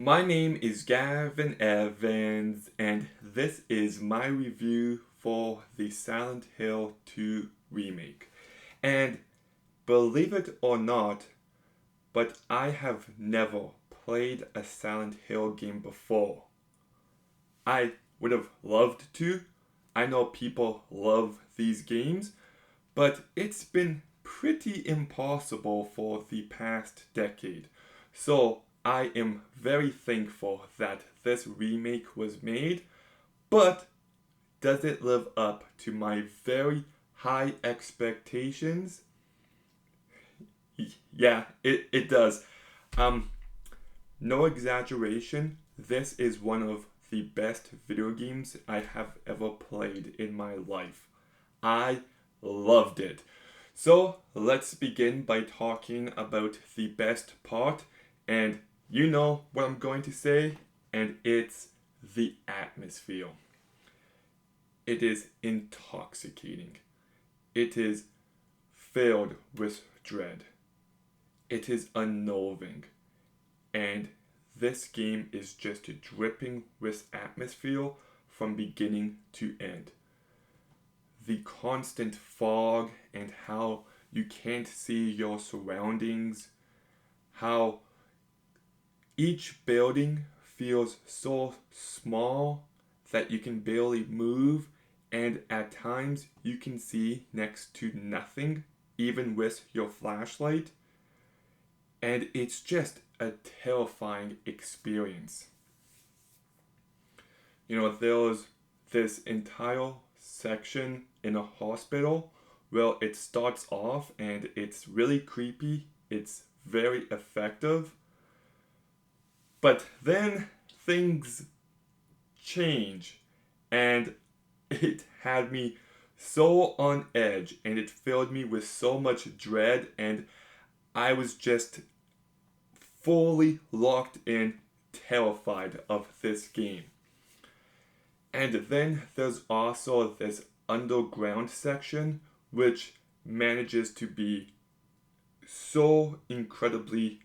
My name is Gavin Evans, and this is my review for the Silent Hill 2 remake. And believe it or not, but I have never played a Silent Hill game before. I would have loved to. I know people love these games, but it's been pretty impossible for the past decade. So I am very thankful that this remake was made, but does it live up to my very high expectations? Yeah, it does. Um, no exaggeration, this is one of the best video games I have ever played in my life. I loved it. So let's begin by talking about the best part, and you know what I'm going to say, and it's the atmosphere. It is intoxicating. It is filled with dread. It is unnerving. And this game is just dripping with atmosphere from beginning to end. The constant fog and how you can't see your surroundings, how each building feels so small that you can barely move, and at times you can see next to nothing, even with your flashlight. And it's just a terrifying experience. There's this entire section in a hospital where it starts off and it's really creepy, it's very effective, but then things change and it had me so on edge and it filled me with so much dread, and I was just fully locked in, terrified of this game. And then there's also this underground section, which manages to be so incredibly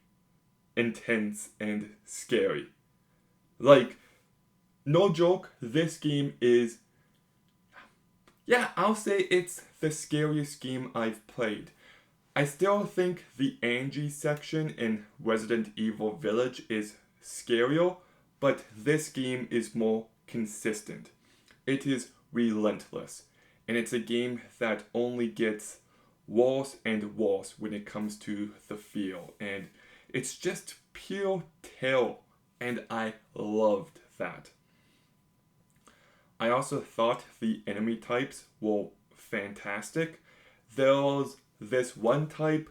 intense and scary. Like, no joke, this game is, yeah, I'll say it's the scariest game I've played. I still think the Angie section in Resident Evil Village is scarier, but this game is more consistent. It is relentless, and it's a game that only gets worse and worse when it comes to the feel, and it's just pure terror, and I loved that. I also thought the enemy types were fantastic. There's this one type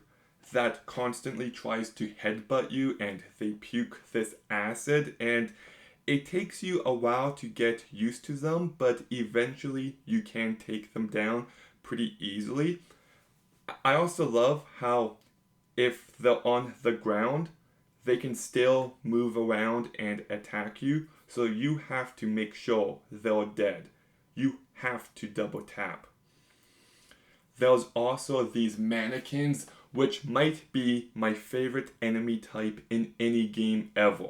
that constantly tries to headbutt you and they puke this acid, and it takes you a while to get used to them, but eventually you can take them down pretty easily. I also love how if they're on the ground, they can still move around and attack you, so you have to make sure they're dead. You have to double tap. There's also these mannequins, which might be my favorite enemy type in any game ever.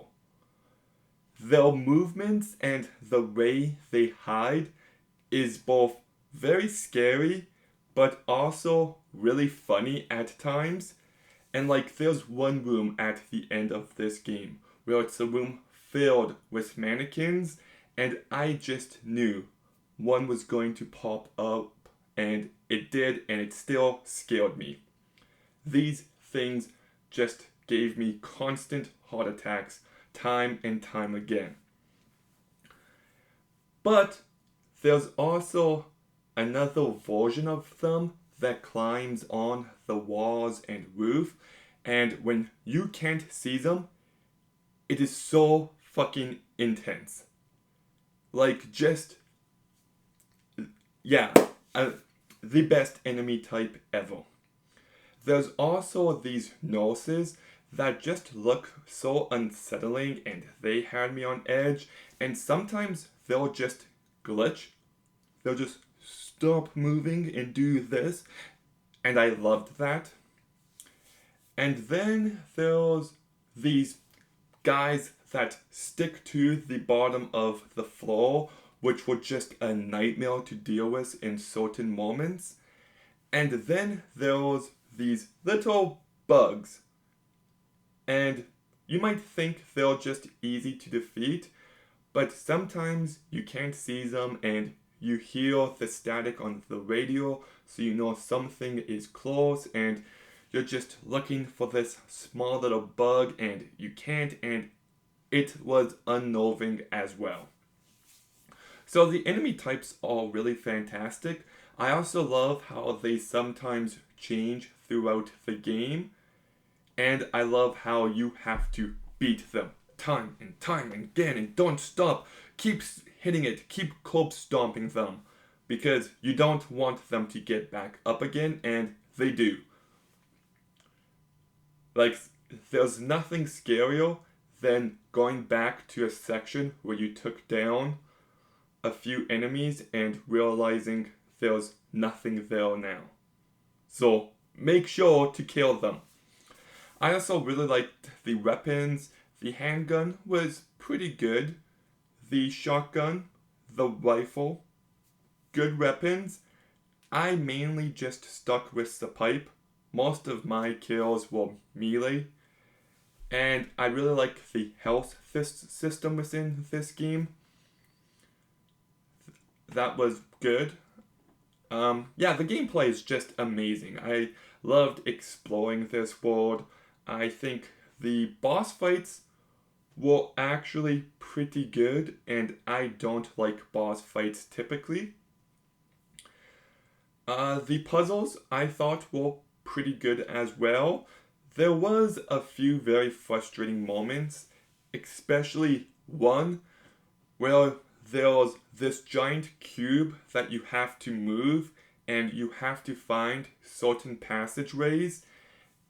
Their movements and the way they hide is both very scary but also really funny at times. And like there's one room at the end of this game where it's a room filled with mannequins, and I just knew one was going to pop up, and it did, and it still scared me. These things just gave me constant heart attacks time and time again. But there's also another version of them that climbs on the walls and roof, and when you can't see them, it is so fucking intense. Like, just, yeah, uh, the best enemy type ever. There's also these nurses that just look so unsettling and they had me on edge, and sometimes they'll just glitch. They'll just stop moving and do this, and I loved that. And then there's these guys that stick to the bottom of the floor, which were just a nightmare to deal with in certain moments. And then there was these little bugs. And you might think they're just easy to defeat, but sometimes you can't see them and you hear the static on the radio, so you know something is close, and you're just looking for this small little bug and you can't, and it was unnerving as well. So the enemy types are really fantastic. I also love how they sometimes change throughout the game, and I love how you have to beat them time and time again and don't stop. Keep hitting it, keep curb stomping them, because you don't want them to get back up again, and they do. Like, there's nothing scarier than going back to a section where you took down a few enemies and realizing there's nothing there now. So make sure to kill them. I also really liked the weapons. The handgun was pretty good. The shotgun, the rifle, good weapons. I mainly just stuck with the pipe. Most of my kills were melee. And I really like the health system within this game. That was good. Yeah, the gameplay is just amazing. I loved exploring this world. I think the boss fights were actually pretty good, and I don't like boss fights typically. The puzzles I thought were pretty good as well. There was a few very frustrating moments, especially one where there's this giant cube that you have to move and you have to find certain passageways,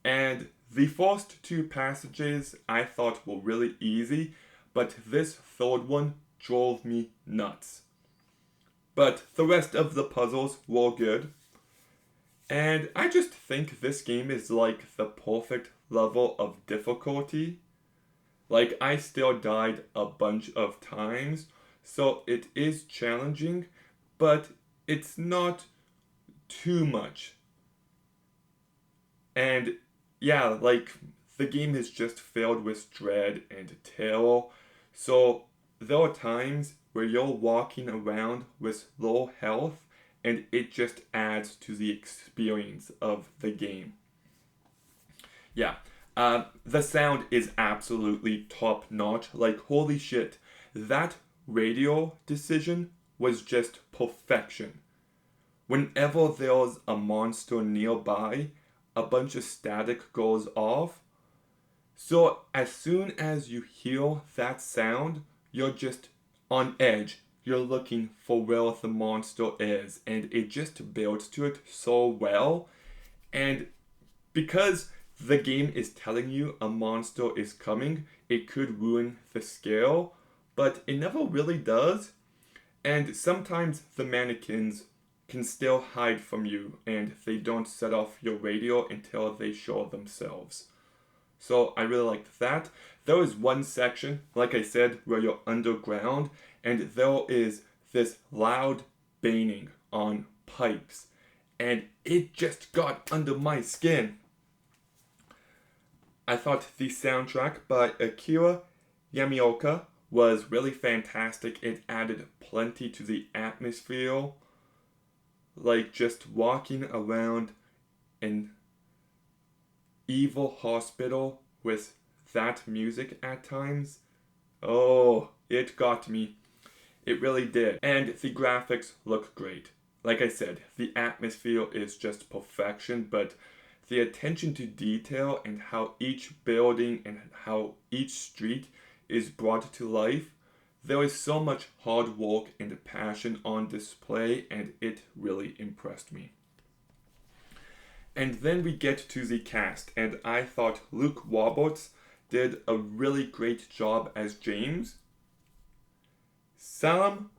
and the first two passages I thought were really easy, but this third one drove me nuts. But the rest of the puzzles were good. And I just think this game is like the perfect level of difficulty. Like, I still died a bunch of times, so it is challenging, but it's not too much. And yeah, like, the game is just filled with dread and terror, so there are times where you're walking around with low health, and it just adds to the experience of the game. Yeah, the sound is absolutely top notch. Like, holy shit, that radio decision was just perfection. Whenever there's a monster nearby, a bunch of static goes off. So as soon as you hear that sound, you're just on edge. You're looking for where the monster is, and it just builds to it so well. And because the game is telling you a monster is coming, it could ruin the scale, but it never really does. And sometimes the mannequins can still hide from you, and they don't set off your radio until they show themselves. So I really liked that. There is one section, like I said, where you're underground, and there is this loud banging on pipes, and it just got under my skin. I thought the soundtrack by Akira Yamaoka was really fantastic. It added plenty to the atmosphere. Like, just walking around an evil hospital with that music at times. Oh, it got me. It really did. And the graphics look great. Like I said, the atmosphere is just perfection, but the attention to detail and how each building and how each street is brought to life, there is so much hard work and passion on display, and it really impressed me. And then we get to the cast, and I thought Luke Roberts did a really great job as James. Salam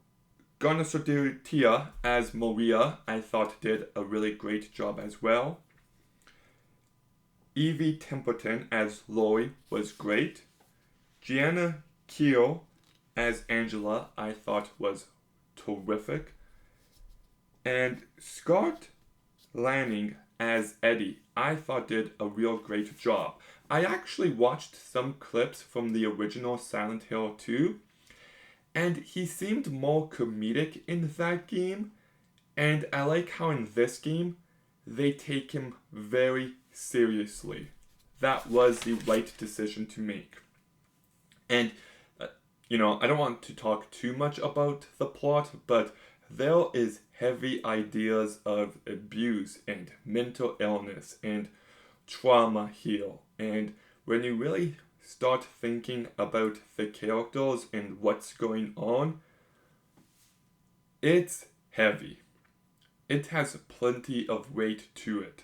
Gonasodiritia as Maria, I thought did a really great job as well. Evie Templeton as Lori was great. Gianna Keo as Angela I thought was terrific. And Scott Lanning as Eddie I thought did a real great job. I actually watched some clips from the original Silent Hill 2, and he seemed more comedic in that game, and I like how in this game they take him very seriously. That was the right decision to make. And, I don't want to talk too much about the plot, but there is heavy ideas of abuse and mental illness and trauma here. And when you really start thinking about the characters and what's going on, it's heavy. It has plenty of weight to it.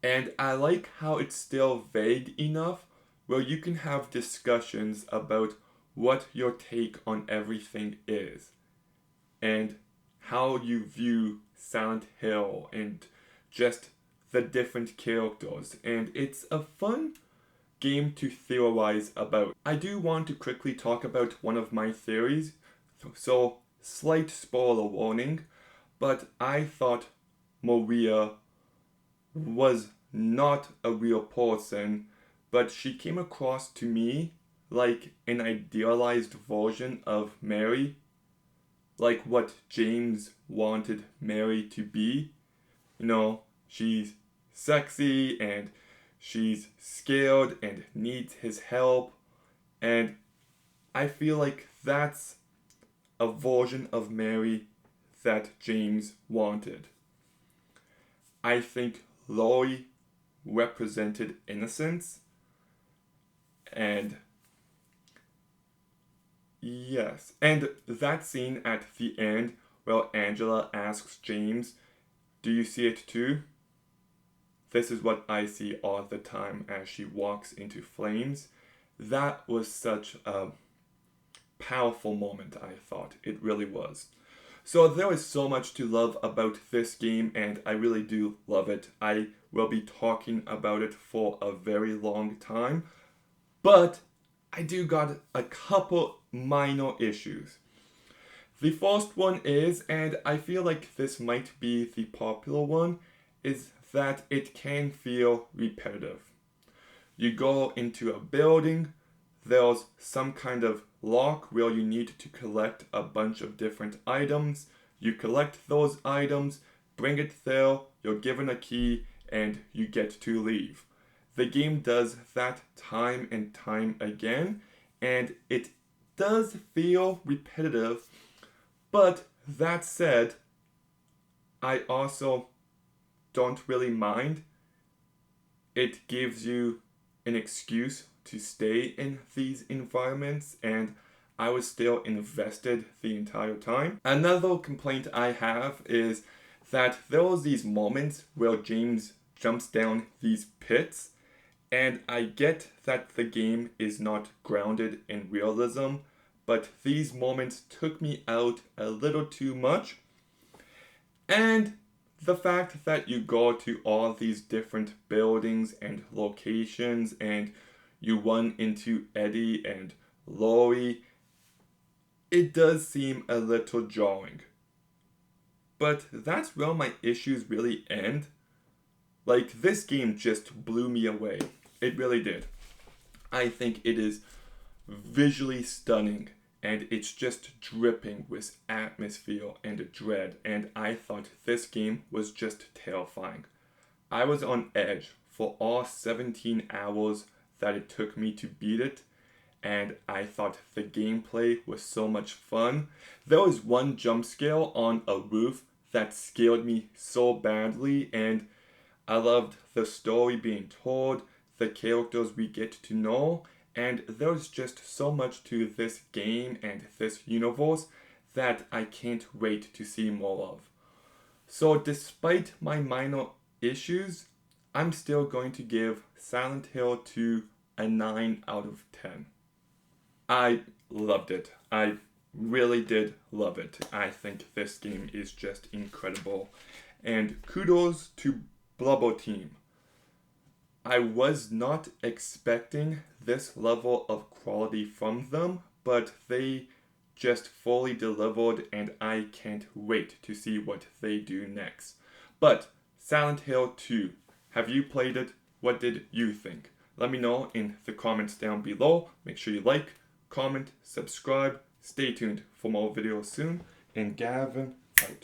And I like how it's still vague enough where you can have discussions about what your take on everything is and how you view Silent Hill and just the different characters. And it's a fun game to theorize about. I do want to quickly talk about one of my theories, so slight spoiler warning, but I thought Maria was not a real person, but she came across to me like an idealized version of Mary, like what James wanted Mary to be. She's sexy and she's scared and needs his help, and I feel like that's a version of Mary that James wanted. I think Laurie represented innocence, and yes, and that scene at the end where Angela asks James, "Do you see it too?" This is what I see all the time as she walks into flames. That was such a powerful moment, I thought. It really was. So there is so much to love about this game, and I really do love it. I will be talking about it for a very long time, but I do got a couple minor issues. The first one is, and I feel like this might be the popular one, is that it can feel repetitive. You go into a building, there's some kind of lock where you need to collect a bunch of different items. You collect those items, bring it there, you're given a key, and you get to leave. The game does that time and time again, and it does feel repetitive, but that said, I also don't really mind. It gives you an excuse to stay in these environments, and I was still invested the entire time. Another complaint I have is that there was these moments where James jumps down these pits, and I get that the game is not grounded in realism, but these moments took me out a little too much. And the fact that you go to all these different buildings and locations and you run into Eddie and Laurie, it does seem a little jarring. But that's where my issues really end. Like, this game just blew me away. It really did. I think it is visually stunning, and it's just dripping with atmosphere and dread, and I thought this game was just terrifying. I was on edge for all 17 hours that it took me to beat it, and I thought the gameplay was so much fun. There was one jump scare on a roof that scared me so badly, and I loved the story being told, the characters we get to know, and there's just so much to this game and this universe that I can't wait to see more of. So despite my minor issues, I'm still going to give Silent Hill 2 a 9 out of 10. I loved it. I really did love it. I think this game is just incredible. And kudos to Blubber Team. I was not expecting this level of quality from them, but they just fully delivered, and I can't wait to see what they do next. But Silent Hill 2, have you played it? What did you think? Let me know in the comments down below. Make sure you like, comment, subscribe. Stay tuned for more videos soon. And Gavin, out.